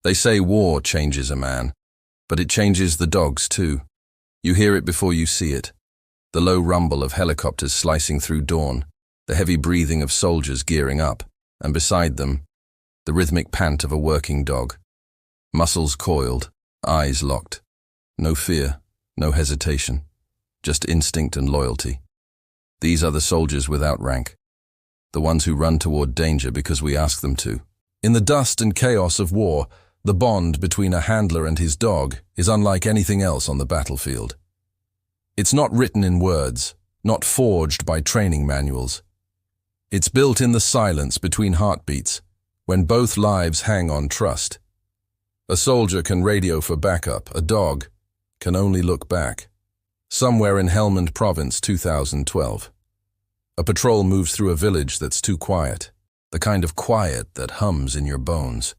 They say war changes a man, but it changes the dogs too. You hear it before you see it. The low rumble of helicopters slicing through dawn, the heavy breathing of soldiers gearing up, and beside them, the rhythmic pant of a working dog. Muscles coiled, eyes locked. No fear, no hesitation, just instinct and loyalty. These are the soldiers without rank, the ones who run toward danger because we ask them to. In the dust and chaos of war, the bond between a handler and his dog is unlike anything else on the battlefield. It's not written in words, not forged by training manuals. It's built in the silence between heartbeats, when both lives hang on trust. A soldier can radio for backup, a dog can only look back. Somewhere in Helmand Province, 2012. A patrol moves through a village that's too quiet, the kind of quiet that hums in your bones.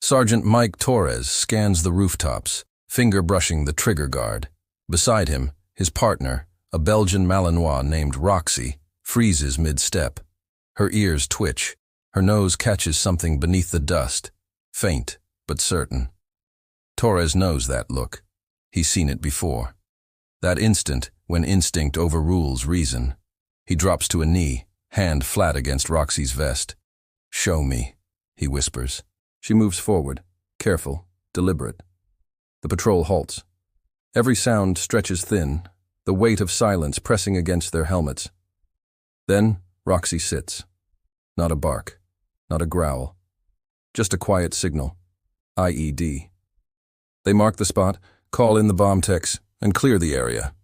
Sergeant Mike Torres scans the rooftops, finger brushing the trigger guard. Beside him, his partner, a Belgian Malinois named Roxy, freezes mid-step. Her ears twitch. Her nose catches something beneath the dust, faint but certain. Torres knows that look. He's seen it before. That instant when instinct overrules reason. He drops to a knee, hand flat against Roxy's vest. "Show me," he whispers. She moves forward, careful, deliberate. The patrol halts. Every sound stretches thin, the weight of silence pressing against their helmets. Then Roxy sits. Not a bark, not a growl. Just a quiet signal. IED. They mark the spot, call in the bomb techs, and clear the area.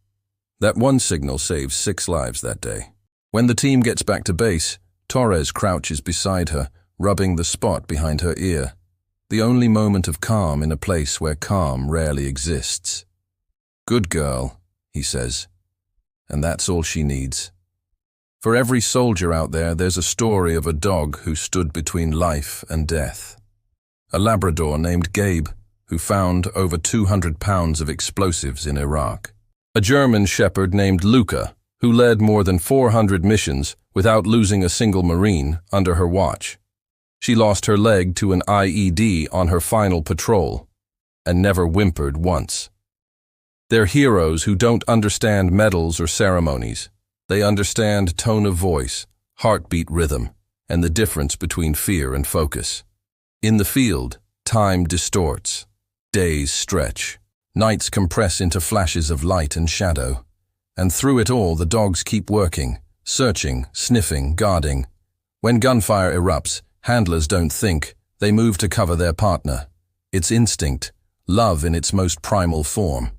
That one signal saves 6 lives that day. When the team gets back to base, Torres crouches beside her, rubbing the spot behind her ear. The only moment of calm in a place where calm rarely exists. "Good girl," he says. And that's all she needs. For every soldier out there, there's a story of a dog who stood between life and death. A Labrador named Gabe, who found over 200 pounds of explosives in Iraq. A German shepherd named Lucca, who led more than 400 missions without losing a single Marine under her watch. She lost her leg to an IED on her final patrol, and never whimpered once. They're heroes who don't understand medals or ceremonies. They understand tone of voice, heartbeat rhythm, and the difference between fear and focus. In the field, time distorts. Days stretch. Nights compress into flashes of light and shadow. And through it all, the dogs keep working, searching, sniffing, guarding. When gunfire erupts, handlers don't think, they move to cover their partner. It's instinct, love in its most primal form.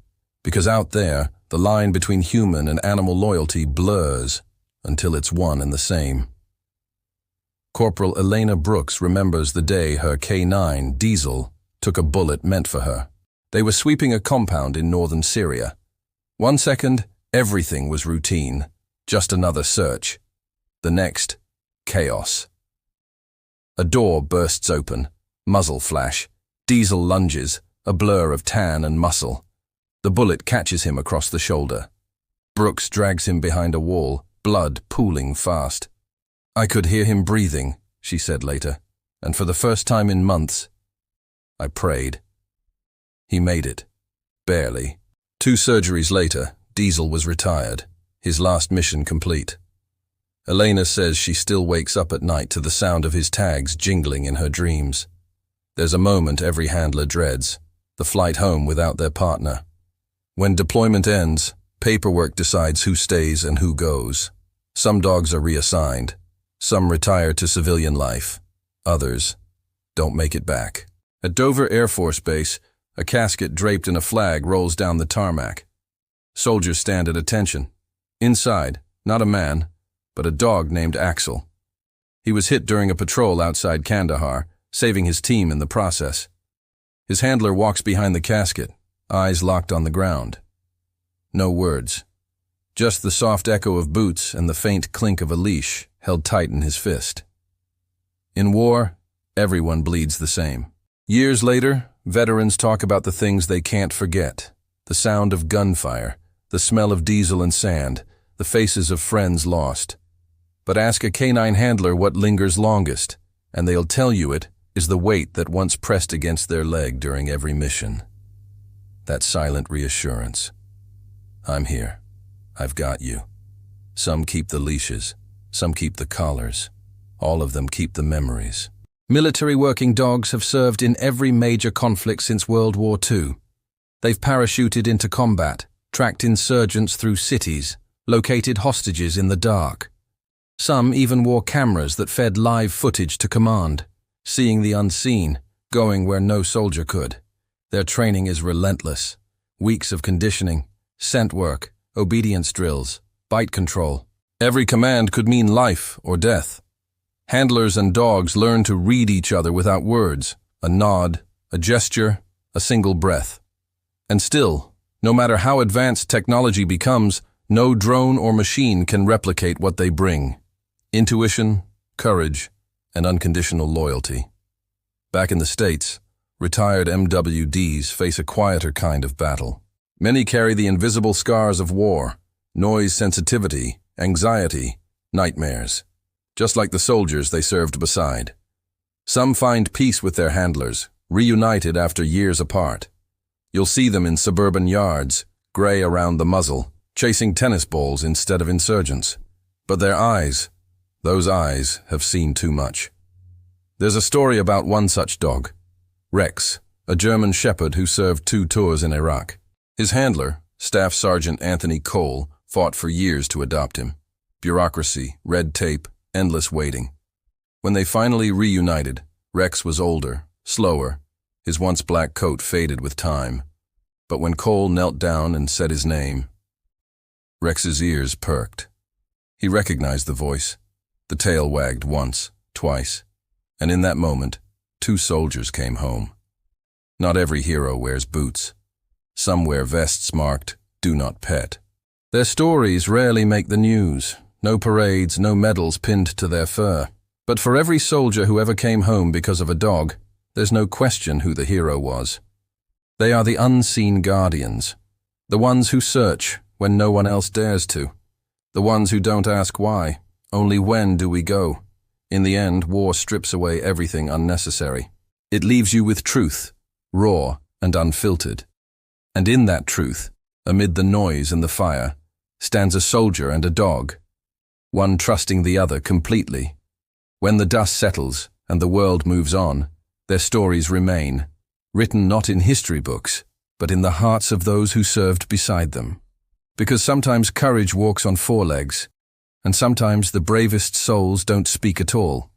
Because out there, the line between human and animal loyalty blurs until it's one and the same. Corporal Elena Brooks remembers the day her K9, Diesel, took a bullet meant for her. They were sweeping a compound in northern Syria. 1 second, everything was routine, just another search. The next, chaos. A door bursts open, muzzle flash. Diesel lunges, a blur of tan and muscle. The bullet catches him across the shoulder. Brooks drags him behind a wall, blood pooling fast. "I could hear him breathing," she said later, "and for the first time in months, I prayed." He made it. Barely. 2 surgeries later, Diesel was retired, his last mission complete. Elena says she still wakes up at night to the sound of his tags jingling in her dreams. There's a moment every handler dreads, the flight home without their partner. When deployment ends, paperwork decides who stays and who goes. Some dogs are reassigned. Some retire to civilian life. Others don't make it back. At Dover Air Force Base, a casket draped in a flag rolls down the tarmac. Soldiers stand at attention. Inside, not a man, but a dog named Axel. He was hit during a patrol outside Kandahar, saving his team in the process. His handler walks behind the casket, eyes locked on the ground. No words. Just the soft echo of boots and the faint clink of a leash held tight in his fist. In war, everyone bleeds the same. Years later, veterans talk about the things they can't forget. The sound of gunfire, the smell of diesel and sand, the faces of friends lost. But ask a canine handler what lingers longest, and they'll tell you it is the weight that once pressed against their leg during every mission. That silent reassurance. I'm here. I've got you. Some keep the leashes. Some keep the collars. All of them keep the memories. Military working dogs have served in every major conflict since World War II. They've parachuted into combat, tracked insurgents through cities, located hostages in the dark. Some even wore cameras that fed live footage to command, seeing the unseen, going where no soldier could. Their training is relentless. Weeks of conditioning, scent work, obedience drills, bite control. Every command could mean life or death. Handlers and dogs learn to read each other without words, a nod, a gesture, a single breath. And still, no matter how advanced technology becomes, no drone or machine can replicate what they bring. Intuition, courage, and unconditional loyalty. Back in the States, retired MWDs face a quieter kind of battle. Many carry the invisible scars of war, noise sensitivity, anxiety, nightmares, just like the soldiers they served beside. Some find peace with their handlers, reunited after years apart. You'll see them in suburban yards, gray around the muzzle, chasing tennis balls instead of insurgents. But their eyes, those eyes have seen too much. There's a story about one such dog, Rex, a German shepherd who served 2 tours in Iraq. His handler, Staff Sergeant Anthony Cole, fought for years to adopt him. Bureaucracy, red tape, endless waiting. When they finally reunited, Rex was older, slower, his once black coat faded with time. But when Cole knelt down and said his name, Rex's ears perked. He recognized the voice. The tail wagged once, twice, and in that moment, 2 soldiers came home. Not every hero wears boots. Some wear vests marked, "Do not pet." Their stories rarely make the news. No parades, no medals pinned to their fur. But for every soldier who ever came home because of a dog, there's no question who the hero was. They are the unseen guardians, the ones who search when no one else dares to, the ones who don't ask why, only when do we go. In the end, war strips away everything unnecessary. It leaves you with truth, raw and unfiltered. And in that truth, amid the noise and the fire, stands a soldier and a dog, one trusting the other completely. When the dust settles and the world moves on, their stories remain, written not in history books, but in the hearts of those who served beside them. Because sometimes courage walks on 4 legs, and sometimes the bravest souls don't speak at all.